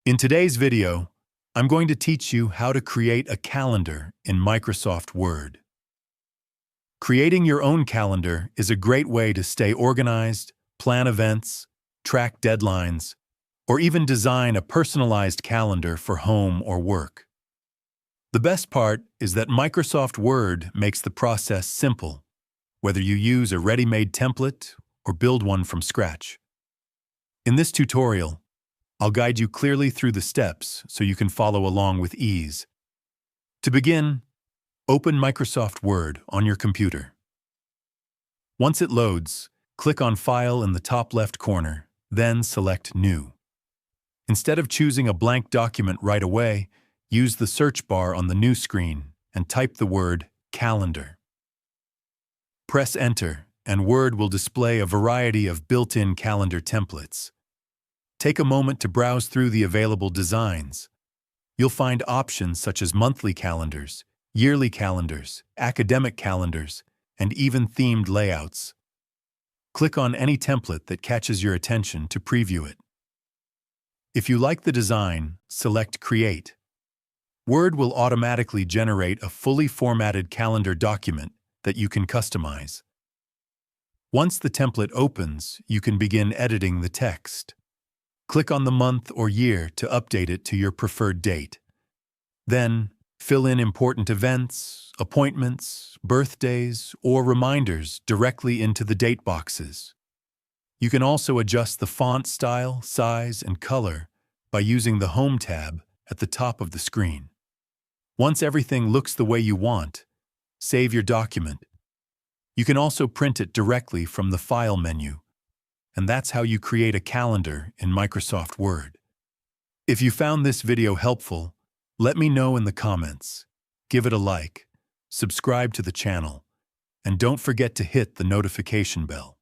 In today's video, I'm going to teach you how to create a calendar in Microsoft Word. Creating your own calendar is a great way to stay organized, plan events, track deadlines, or even design a personalized calendar for home or work. The best part is that Microsoft Word makes the process simple, whether you use a ready-made template or build one from scratch. In this tutorial, I'll guide you clearly through the steps so you can follow along with ease. To begin, open Microsoft Word on your computer. Once it loads, click on File in the top left corner, then select New. Instead of choosing a blank document right away, use the search bar on the New screen and type the word Calendar. Press Enter, and Word will display a variety of built-in calendar templates. Take a moment to browse through the available designs. You'll find options such as monthly calendars, yearly calendars, academic calendars, and even themed layouts. Click on any template that catches your attention to preview it. If you like the design, select Create. Word will automatically generate a fully formatted calendar document that you can customize. Once the template opens, you can begin editing the text. Click on the month or year to update it to your preferred date. Then, fill in important events, appointments, birthdays, or reminders directly into the date boxes. You can also adjust the font style, size, and color by using the Home tab at the top of the screen. Once everything looks the way you want, save your document. You can also print it directly from the File menu. And that's how you create a calendar in Microsoft Word. If you found this video helpful, let me know in the comments. Give it a like, subscribe to the channel, and don't forget to hit the notification bell.